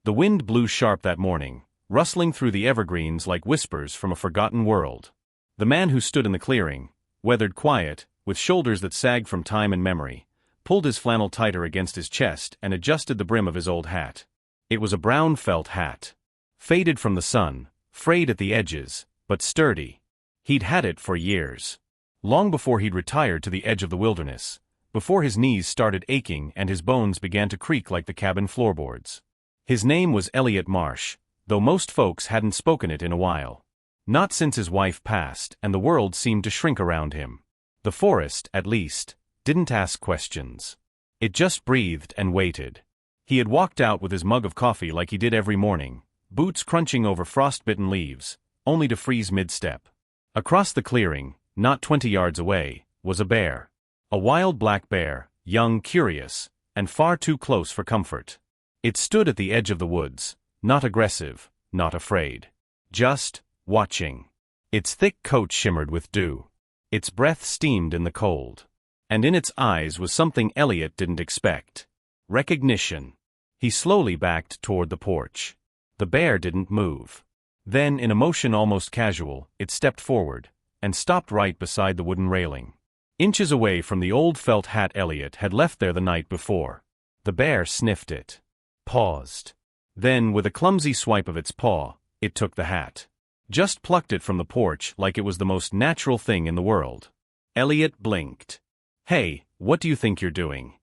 The wind blew sharp that morning, rustling through the evergreens like whispers from a forgotten world. The man who stood in the clearing, weathered quiet, with shoulders that sagged from time and memory, pulled his flannel tighter against his chest and adjusted the brim of his old hat. It was a brown felt hat. Faded from the sun, frayed at the edges, but sturdy. He'd had it for years. Long before he'd retired to the edge of the wilderness, before his knees started aching and his bones began to creak like the cabin floorboards. His name was Elliot Marsh, though most folks hadn't spoken it in a while. Not since his wife passed and the world seemed to shrink around him. The forest, at least, didn't ask questions. It just breathed and waited. He had walked out with his mug of coffee like he did every morning, boots crunching over frostbitten leaves, only to freeze mid-step. Across the clearing, not 20 yards away, was a bear. A wild black bear, young, curious, and far too close for comfort. It stood at the edge of the woods, not aggressive, not afraid. Just watching. Its thick coat shimmered with dew. Its breath steamed in the cold. And in its eyes was something Elliot didn't expect. Recognition. He slowly backed toward the porch. The bear didn't move. Then, in a motion almost casual, it stepped forward, and stopped right beside the wooden railing. Inches away from the old felt hat Elliot had left there the night before. The bear sniffed it. Paused. Then, with a clumsy swipe of its paw, it took the hat. Just plucked it from the porch like it was the most natural thing in the world. Elliot blinked. "Hey, what do you think you're doing?"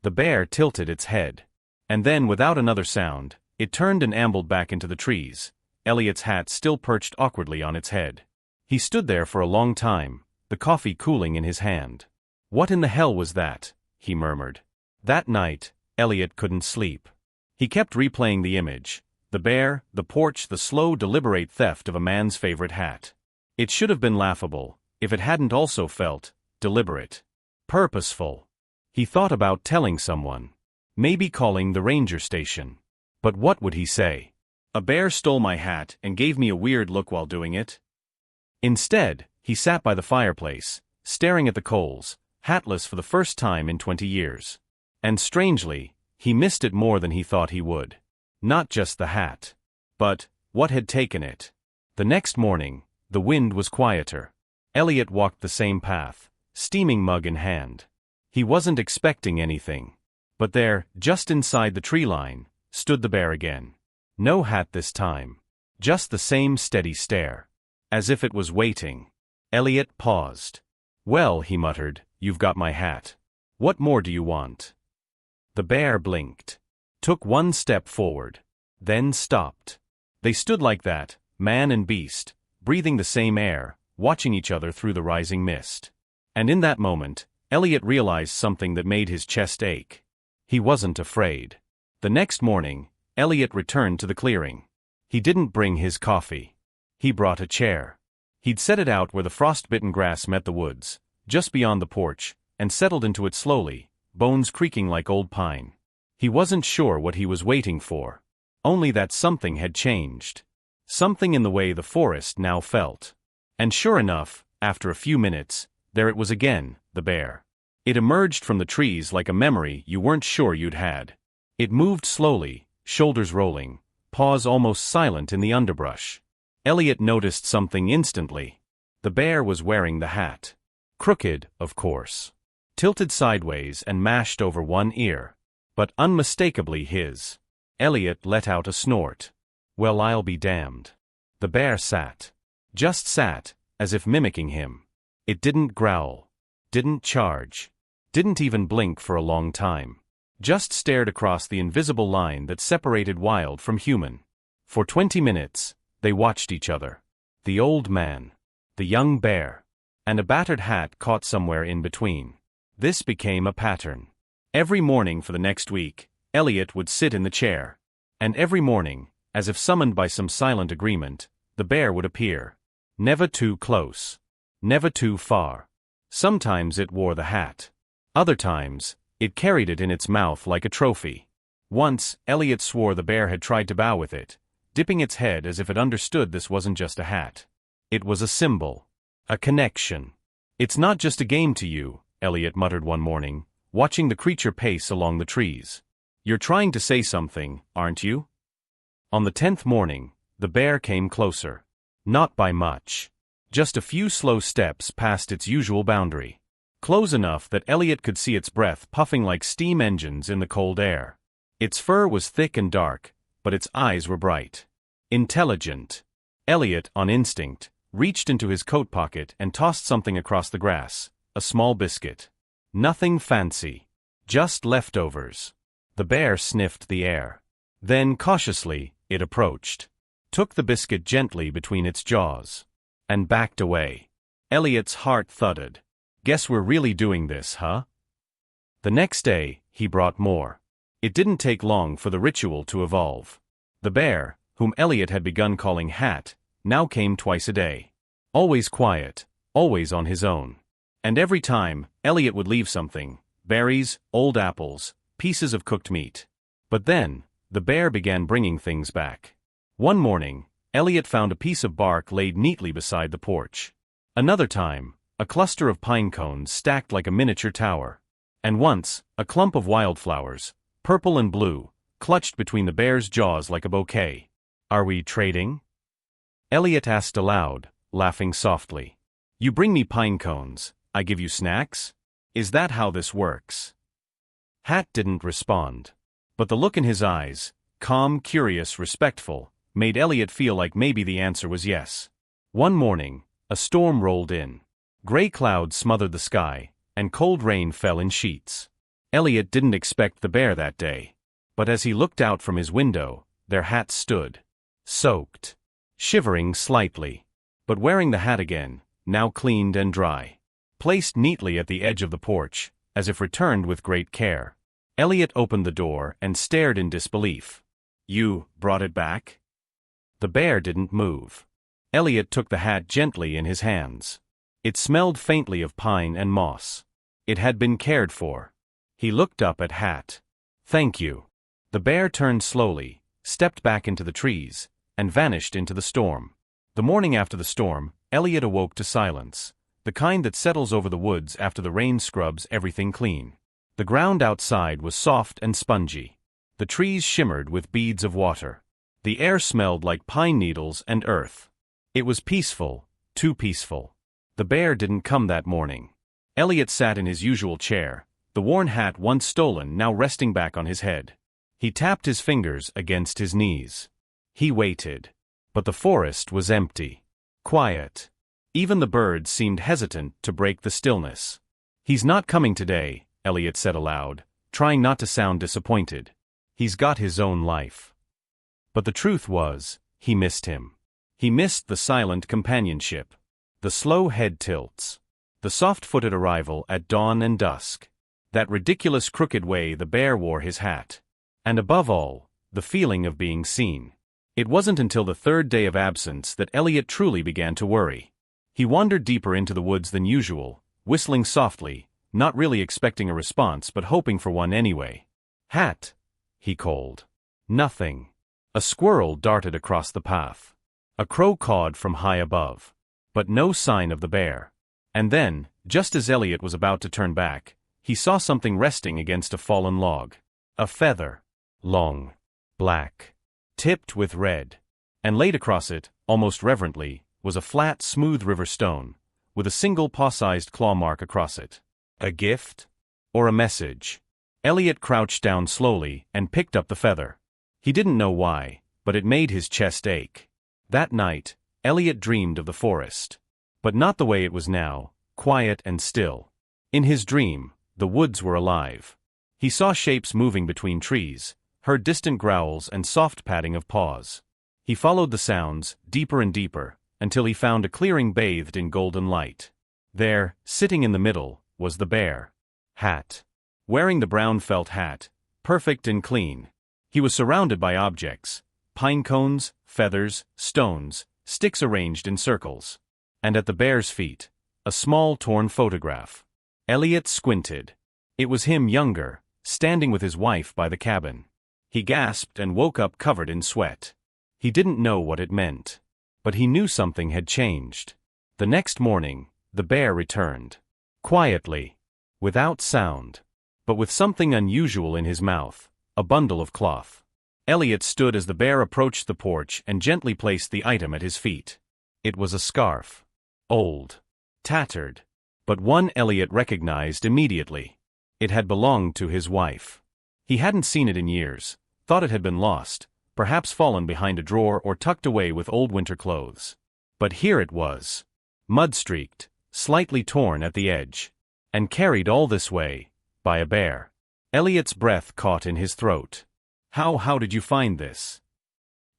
The bear tilted its head. And then, without another sound, it turned and ambled back into the trees, Elliot's hat still perched awkwardly on its head. He stood there for a long time, the coffee cooling in his hand. "What in the hell was that?" he murmured. That night, Elliot couldn't sleep. He kept replaying the image. The bear, the porch, the slow, deliberate theft of a man's favorite hat. It should have been laughable, if it hadn't also felt deliberate. Purposeful. He thought about telling someone. Maybe calling the ranger station. But what would he say? "A bear stole my hat and gave me a weird look while doing it?" Instead, he sat by the fireplace, staring at the coals, hatless for the first time in 20 years. And strangely, he missed it more than he thought he would. Not just the hat. But what had taken it? The next morning, the wind was quieter. Elliot walked the same path, steaming mug in hand. He wasn't expecting anything. But there, just inside the tree line, stood the bear again. No hat this time. Just the same steady stare. As if it was waiting. Elliot paused. "Well," he muttered, "you've got my hat. What more do you want?" The bear blinked. Took one step forward. Then stopped. They stood like that, man and beast, breathing the same air, watching each other through the rising mist. And in that moment, Elliot realized something that made his chest ache. He wasn't afraid. The next morning, Elliot returned to the clearing. He didn't bring his coffee. He brought a chair. He'd set it out where the frost-bitten grass met the woods, just beyond the porch, and settled into it slowly, bones creaking like old pine. He wasn't sure what he was waiting for. Only that something had changed. Something in the way the forest now felt. And sure enough, after a few minutes, there it was again, the bear. It emerged from the trees like a memory you weren't sure you'd had. It moved slowly, shoulders rolling, paws almost silent in the underbrush. Elliot noticed something instantly. The bear was wearing the hat. Crooked, of course. Tilted sideways and mashed over one ear. But unmistakably his. Elliot let out a snort. "Well, I'll be damned." The bear sat. Just sat, as if mimicking him. It didn't growl. Didn't charge. Didn't even blink for a long time. Just stared across the invisible line that separated wild from human. For 20 minutes, they watched each other. The old man. The young bear. And a battered hat caught somewhere in between. This became a pattern. Every morning for the next week, Elliot would sit in the chair. And every morning, as if summoned by some silent agreement, the bear would appear. Never too close. Never too far. Sometimes it wore the hat. Other times, it carried it in its mouth like a trophy. Once, Elliot swore the bear had tried to bow with it, dipping its head as if it understood this wasn't just a hat. It was a symbol. A connection. "It's not just a game to you," Elliot muttered one morning, watching the creature pace along the trees. "You're trying to say something, aren't you?" On the 10th morning, the bear came closer. Not by much. Just a few slow steps past its usual boundary. Close enough that Elliot could see its breath puffing like steam engines in the cold air. Its fur was thick and dark, but its eyes were bright. Intelligent. Elliot, on instinct, reached into his coat pocket and tossed something across the grass, a small biscuit. Nothing fancy. Just leftovers. The bear sniffed the air. Then, cautiously, it approached. Took the biscuit gently between its jaws. And backed away. Elliot's heart thudded. Guess we're really doing this, huh? The next day, he brought more. It didn't take long for the ritual to evolve. The bear, whom Elliot had begun calling Hat, now came twice a day. Always quiet, always on his own. And every time, Elliot would leave something: berries, old apples, pieces of cooked meat. But then, the bear began bringing things back. One morning, Elliot found a piece of bark laid neatly beside the porch. Another time, a cluster of pine cones stacked like a miniature tower. And once, a clump of wildflowers, purple and blue, clutched between the bear's jaws like a bouquet. "Are we trading?" Elliot asked aloud, laughing softly. "You bring me pine cones, I give you snacks? Is that how this works?" Hat didn't respond. But the look in his eyes, calm, curious, respectful, made Elliot feel like maybe the answer was yes. One morning, a storm rolled in. Gray clouds smothered the sky, and cold rain fell in sheets. Elliot didn't expect the bear that day. But as he looked out from his window, their hats stood. Soaked. Shivering slightly. But wearing the hat again, now cleaned and dry. Placed neatly at the edge of the porch, as if returned with great care. Elliot opened the door and stared in disbelief. "You brought it back?" The bear didn't move. Elliot took the hat gently in his hands. It smelled faintly of pine and moss. It had been cared for. He looked up at Hat. "Thank you." The bear turned slowly, stepped back into the trees, and vanished into the storm. The morning after the storm, Elliot awoke to silence, the kind that settles over the woods after the rain scrubs everything clean. The ground outside was soft and spongy. The trees shimmered with beads of water. The air smelled like pine needles and earth. It was peaceful, too peaceful. The bear didn't come that morning. Elliot sat in his usual chair, the worn hat once stolen now resting back on his head. He tapped his fingers against his knees. He waited. But the forest was empty. Quiet. Even the birds seemed hesitant to break the stillness. "He's not coming today," Elliot said aloud, trying not to sound disappointed. "He's got his own life." But the truth was, he missed him. He missed the silent companionship. The slow head tilts. The soft-footed arrival at dawn and dusk. That ridiculous crooked way the bear wore his hat. And above all, the feeling of being seen. It wasn't until the third day of absence that Elliot truly began to worry. He wandered deeper into the woods than usual, whistling softly, not really expecting a response but hoping for one anyway. "Hat," he called. Nothing. A squirrel darted across the path. A crow cawed from high above. But no sign of the bear. And then, just as Elliot was about to turn back, he saw something resting against a fallen log. A feather. Long. Black. Tipped with red. And laid across it, almost reverently, was a flat, smooth river stone, with a single paw-sized claw mark across it. A gift? Or a message? Elliot crouched down slowly and picked up the feather. He didn't know why, but it made his chest ache. That night, Elliot dreamed of the forest. But not the way it was now, quiet and still. In his dream, the woods were alive. He saw shapes moving between trees, heard distant growls and soft patting of paws. He followed the sounds, deeper and deeper, until he found a clearing bathed in golden light. There, sitting in the middle, was the bear. Hat. Wearing the brown felt hat, perfect and clean. He was surrounded by objects: pine cones, feathers, stones, sticks arranged in circles. And at the bear's feet, a small torn photograph. Elliot squinted. It was him younger, standing with his wife by the cabin. He gasped and woke up covered in sweat. He didn't know what it meant. But he knew something had changed. The next morning, the bear returned. Quietly. Without sound. But with something unusual in his mouth, a bundle of cloth. Elliot stood as the bear approached the porch and gently placed the item at his feet. It was a scarf. Old. Tattered. But one Elliot recognized immediately. It had belonged to his wife. He hadn't seen it in years, thought it had been lost, perhaps fallen behind a drawer or tucked away with old winter clothes. But here it was. Mud-streaked, slightly torn at the edge. And carried all this way, by a bear. Elliot's breath caught in his throat. How did you find this?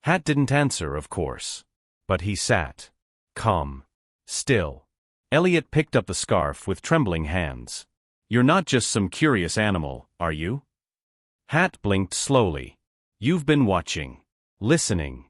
Hat didn't answer, of course. But he sat. Calm. Still. Elliot picked up the scarf with trembling hands. You're not just some curious animal, are you? Hat blinked slowly. You've been watching. Listening.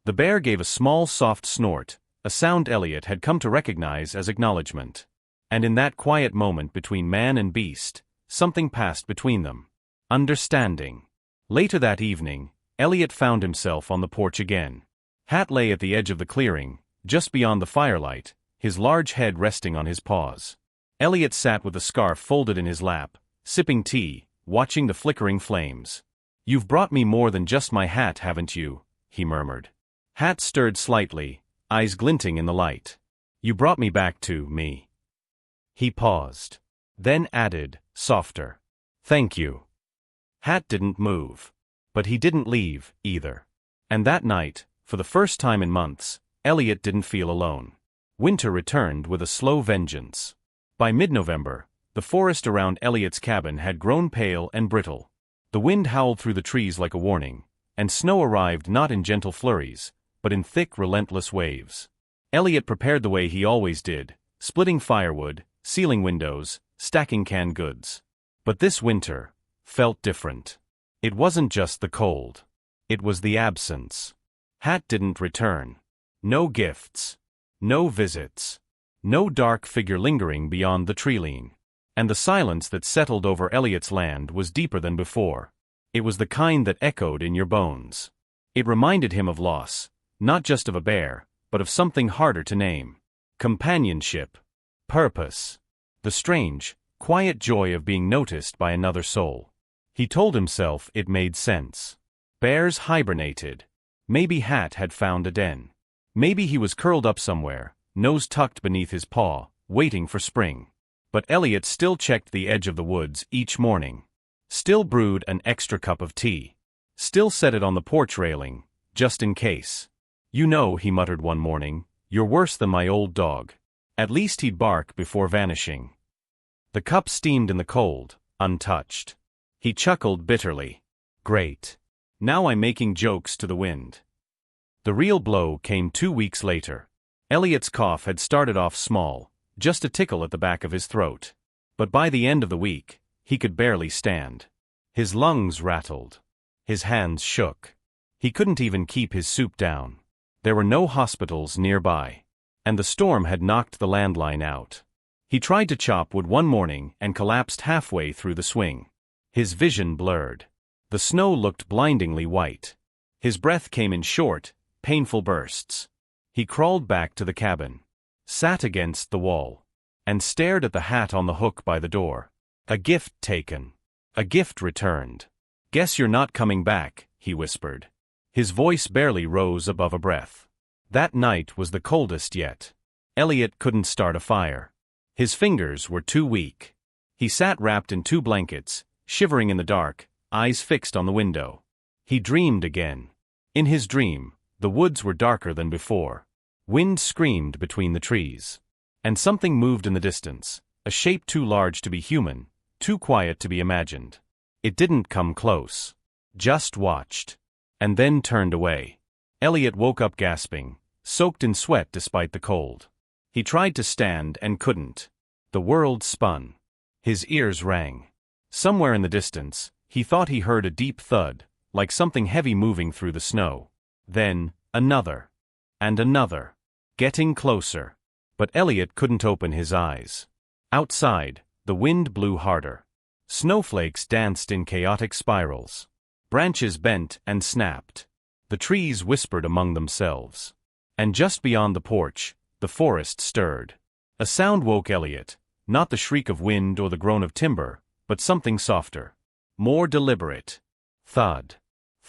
The bear gave a small soft snort, a sound Elliot had come to recognize as acknowledgement. And in that quiet moment between man and beast, something passed between them. Understanding. Later that evening, Elliot found himself on the porch again. Hat lay at the edge of the clearing, just beyond the firelight, his large head resting on his paws. Elliot sat with the scarf folded in his lap, sipping tea, watching the flickering flames. You've brought me more than just my hat, haven't you? He murmured. Hat stirred slightly, eyes glinting in the light. You brought me back to me. He paused. Then added, softer. Thank you. Hat didn't move. But he didn't leave, either. And that night, for the first time in months, Elliot didn't feel alone. Winter returned with a slow vengeance. By mid-November, the forest around Elliot's cabin had grown pale and brittle. The wind howled through the trees like a warning, and snow arrived not in gentle flurries, but in thick, relentless waves. Elliot prepared the way he always did, splitting firewood, sealing windows, stacking canned goods. But this winter felt different. It wasn't just the cold. It was the absence. Hat didn't return. No gifts. No visits. No dark figure lingering beyond the tree-line. And the silence that settled over Elliot's land was deeper than before. It was the kind that echoed in your bones. It reminded him of loss, not just of a bear, but of something harder to name. Companionship. Purpose. The strange, quiet joy of being noticed by another soul. He told himself it made sense. Bears hibernated. Maybe Hat had found a den. Maybe he was curled up somewhere, nose tucked beneath his paw, waiting for spring. But Elliot still checked the edge of the woods each morning. Still brewed an extra cup of tea. Still set it on the porch railing, just in case. You know, he muttered one morning, you're worse than my old dog. At least he'd bark before vanishing. The cup steamed in the cold, untouched. He chuckled bitterly. Great. Now I'm making jokes to the wind. The real blow came 2 weeks later. Elliot's cough had started off small, just a tickle at the back of his throat. But by the end of the week, he could barely stand. His lungs rattled. His hands shook. He couldn't even keep his soup down. There were no hospitals nearby. And the storm had knocked the landline out. He tried to chop wood one morning and collapsed halfway through the swing. His vision blurred. The snow looked blindingly white. His breath came in short, painful bursts. He crawled back to the cabin, sat against the wall, and stared at the hat on the hook by the door. A gift taken. A gift returned. Guess you're not coming back, he whispered. His voice barely rose above a breath. That night was the coldest yet. Elliot couldn't start a fire. His fingers were too weak. He sat wrapped in 2 blankets, shivering in the dark, eyes fixed on the window. He dreamed again. In his dream, the woods were darker than before. Wind screamed between the trees. And something moved in the distance, a shape too large to be human, too quiet to be imagined. It didn't come close. Just watched. And then turned away. Elliot woke up gasping, soaked in sweat despite the cold. He tried to stand and couldn't. The world spun. His ears rang. Somewhere in the distance, he thought he heard a deep thud, like something heavy moving through the snow. Then, another. And another. Getting closer. But Elliot couldn't open his eyes. Outside, the wind blew harder. Snowflakes danced in chaotic spirals. Branches bent and snapped. The trees whispered among themselves. And just beyond the porch, the forest stirred. A sound woke Elliot, not the shriek of wind or the groan of timber, but something softer. More deliberate. Thud.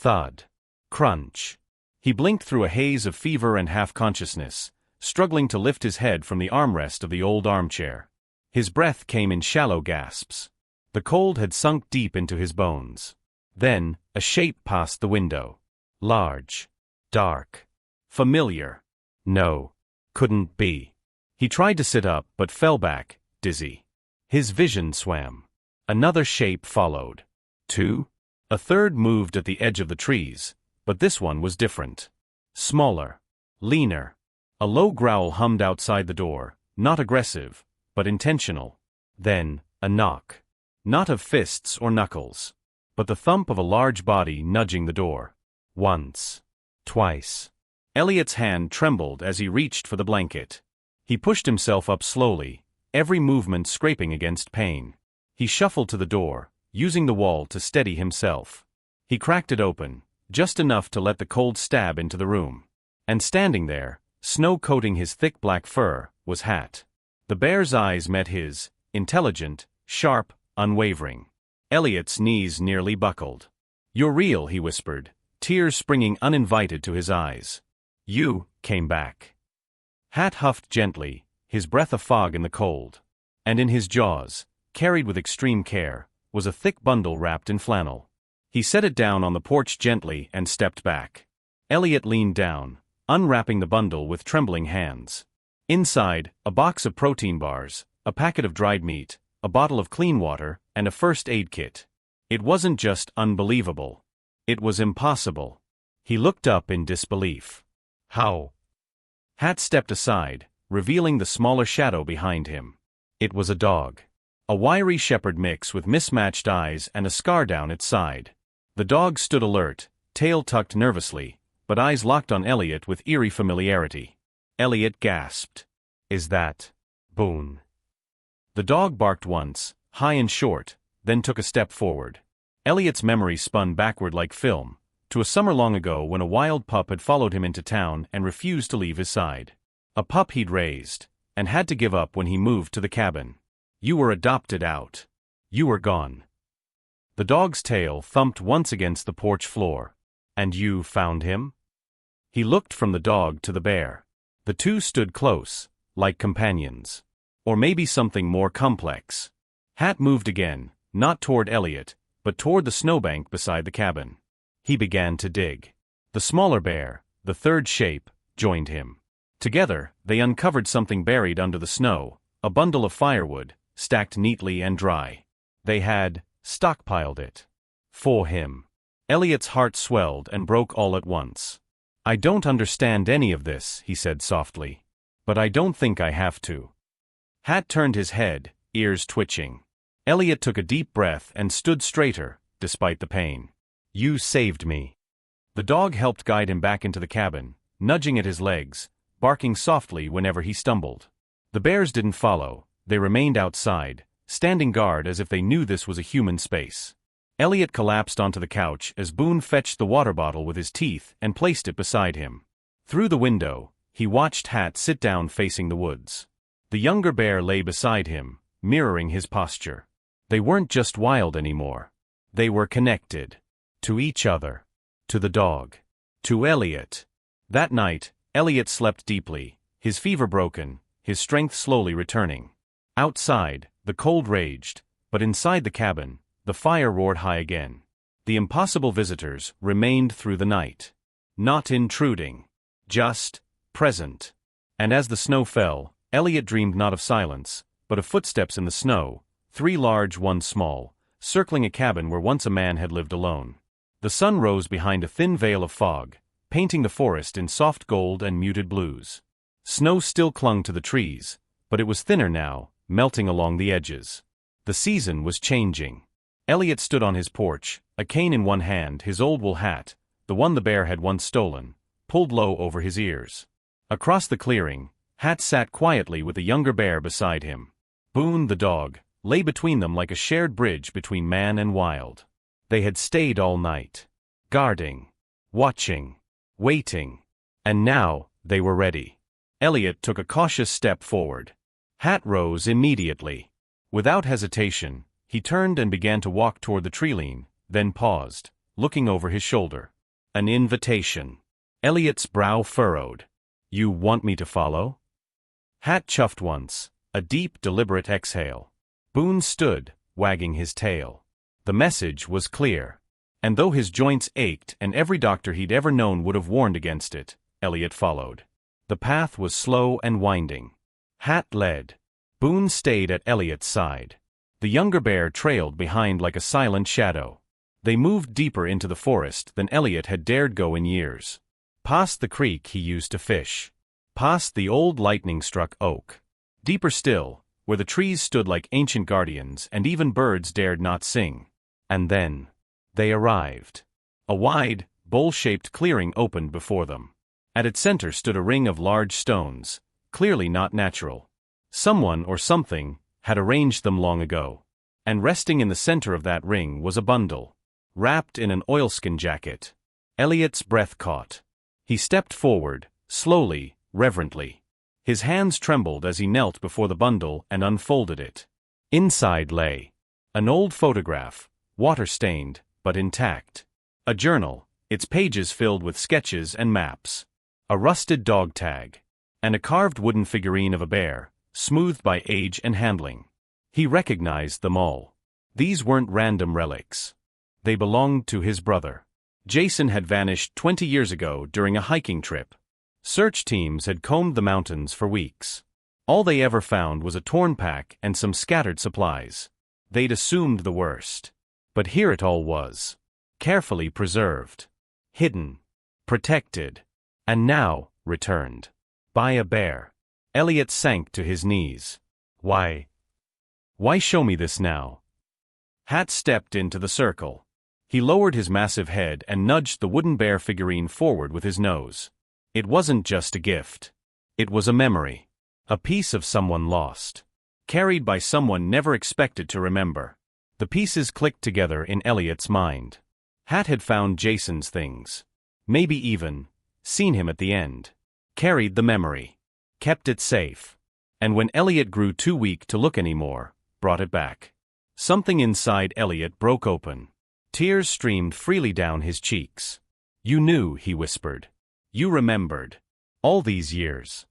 Thud. Crunch. He blinked through a haze of fever and half-consciousness, struggling to lift his head from the armrest of the old armchair. His breath came in shallow gasps. The cold had sunk deep into his bones. Then, a shape passed the window. Large. Dark. Familiar. No. Couldn't be. He tried to sit up but fell back, dizzy. His vision swam. Another shape followed. 2. A third moved at the edge of the trees, but this one was different. Smaller. Leaner. A low growl hummed outside the door, not aggressive, but intentional. Then, a knock. Not of fists or knuckles, but the thump of a large body nudging the door. Once. Twice. Elliot's hand trembled as he reached for the blanket. He pushed himself up slowly, every movement scraping against pain. He shuffled to the door, using the wall to steady himself. He cracked it open, just enough to let the cold stab into the room. And standing there, snow coating his thick black fur, was Hat. The bear's eyes met his, intelligent, sharp, unwavering. Elliot's knees nearly buckled. "You're real," he whispered, tears springing uninvited to his eyes. "You came back." Hat huffed gently, his breath a fog in the cold. And in his jaws, carried with extreme care, was a thick bundle wrapped in flannel. He set it down on the porch gently and stepped back. Elliot leaned down, unwrapping the bundle with trembling hands. Inside, a box of protein bars, a packet of dried meat, a bottle of clean water, and a first aid kit. It wasn't just unbelievable. It was impossible. He looked up in disbelief. How? Hat stepped aside, revealing the smaller shadow behind him. It was a dog. A wiry shepherd mix with mismatched eyes and a scar down its side. The dog stood alert, tail tucked nervously, but eyes locked on Elliot with eerie familiarity. Elliot gasped. "Is that Boone?" The dog barked once, high and short, then took a step forward. Elliot's memory spun backward like film, to a summer long ago when a wild pup had followed him into town and refused to leave his side. A pup he'd raised, and had to give up when he moved to the cabin. "You were adopted out. You were gone." The dog's tail thumped once against the porch floor. "And you found him?" He looked from the dog to the bear. The two stood close, like companions. Or maybe something more complex. Hat moved again, not toward Elliot, but toward the snowbank beside the cabin. He began to dig. The smaller bear, the third shape, joined him. Together, they uncovered something buried under the snow, a bundle of firewood, stacked neatly and dry. They had stockpiled it. For him. Elliot's heart swelled and broke all at once. "I don't understand any of this," he said softly. "But I don't think I have to." Hat turned his head, ears twitching. Elliot took a deep breath and stood straighter, despite the pain. "You saved me." The dog helped guide him back into the cabin, nudging at his legs, barking softly whenever he stumbled. The bears didn't follow, they remained outside, standing guard as if they knew this was a human space. Elliot collapsed onto the couch as Boone fetched the water bottle with his teeth and placed it beside him. Through the window, he watched Hat sit down facing the woods. The younger bear lay beside him, mirroring his posture. They weren't just wild anymore. They were connected. To each other. To the dog. To Elliot. That night, Elliot slept deeply, his fever broken, his strength slowly returning. Outside, the cold raged, but inside the cabin, the fire roared high again. The impossible visitors remained through the night. Not intruding. Just present. And as the snow fell, Elliot dreamed not of silence, but of footsteps in the snow, 3 large, 1 small, circling a cabin where once a man had lived alone. The sun rose behind a thin veil of fog, painting the forest in soft gold and muted blues. Snow still clung to the trees, but it was thinner now, melting along the edges. The season was changing. Elliot stood on his porch, a cane in one hand, his old wool hat, the one the bear had once stolen, pulled low over his ears. Across the clearing, Hat sat quietly with the younger bear beside him. Boone, the dog, lay between them like a shared bridge between man and wild. They had stayed all night. Guarding. Watching. Waiting. And now, they were ready. Elliot took a cautious step forward. Hat rose immediately. Without hesitation, he turned and began to walk toward the tree line, then paused, looking over his shoulder. An invitation. Elliot's brow furrowed. You want me to follow? Hat chuffed once, a deep, deliberate exhale. Boone stood, wagging his tail. The message was clear. And though his joints ached and every doctor he'd ever known would have warned against it, Elliot followed. The path was slow and winding. Hat led. Boone stayed at Elliot's side. The younger bear trailed behind like a silent shadow. They moved deeper into the forest than Elliot had dared go in years. Past the creek he used to fish. Past the old lightning-struck oak. Deeper still, where the trees stood like ancient guardians and even birds dared not sing. And then they arrived. A wide, bowl-shaped clearing opened before them. At its center stood a ring of large stones, clearly not natural. Someone or something had arranged them long ago. And resting in the center of that ring was a bundle, wrapped in an oilskin jacket. Elliot's breath caught. He stepped forward, slowly, reverently. His hands trembled as he knelt before the bundle and unfolded it. Inside lay an old photograph, water-stained, but intact. A journal, its pages filled with sketches and maps. A rusted dog tag. And a carved wooden figurine of a bear, smoothed by age and handling. He recognized them all. These weren't random relics. They belonged to his brother. Jason had vanished 20 years ago during a hiking trip. Search teams had combed the mountains for weeks. All they ever found was a torn pack and some scattered supplies. They'd assumed the worst. But here it all was. Carefully preserved. Hidden. Protected. And now, returned. By a bear. Elliot sank to his knees. Why show me this now? Hat stepped into the circle. He lowered his massive head and nudged the wooden bear figurine forward with his nose. It wasn't just a gift. It was a memory. A piece of someone lost. Carried by someone never expected to remember. The pieces clicked together in Elliot's mind. Hat had found Jason's things. Maybe even seen him at the end. Carried the memory. Kept it safe. And when Elliot grew too weak to look anymore, brought it back. Something inside Elliot broke open. Tears streamed freely down his cheeks. You knew, he whispered. You remembered. All these years.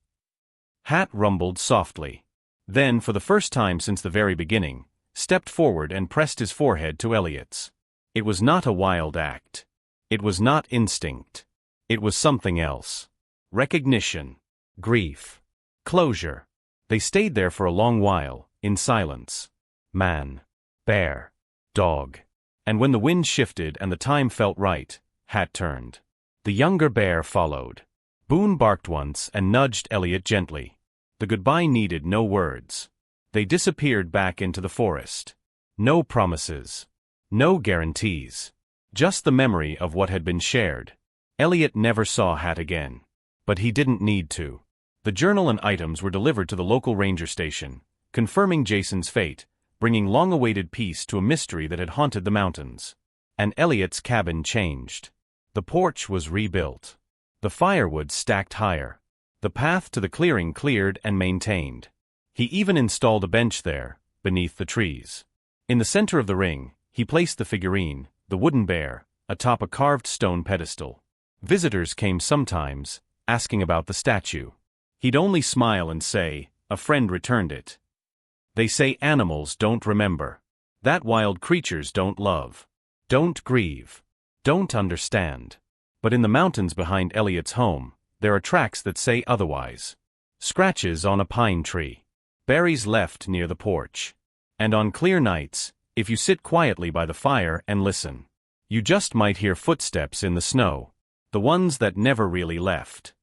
Hat rumbled softly. Then, for the first time since the very beginning, stepped forward and pressed his forehead to Elliot's. It was not a wild act. It was not instinct. It was something else. Recognition. Grief. Closure. They stayed there for a long while, in silence. Man. Bear. Dog. And when the wind shifted and the time felt right, Hat turned. The younger bear followed. Boone barked once and nudged Elliot gently. The goodbye needed no words. They disappeared back into the forest. No promises. No guarantees. Just the memory of what had been shared. Elliot never saw Hat again. But he didn't need to. The journal and items were delivered to the local ranger station, confirming Jason's fate, bringing long-awaited peace to a mystery that had haunted the mountains. And Elliot's cabin changed. The porch was rebuilt. The firewood stacked higher. The path to the clearing cleared and maintained. He even installed a bench there, beneath the trees. In the center of the ring, he placed the figurine, the wooden bear, atop a carved stone pedestal. Visitors came sometimes, asking about the statue. He'd only smile and say, "A friend returned it." They say animals don't remember. That wild creatures don't love. Don't grieve. Don't understand. But in the mountains behind Elliot's home, there are tracks that say otherwise. Scratches on a pine tree. Berries left near the porch. And on clear nights, if you sit quietly by the fire and listen, you just might hear footsteps in the snow. The ones that never really left.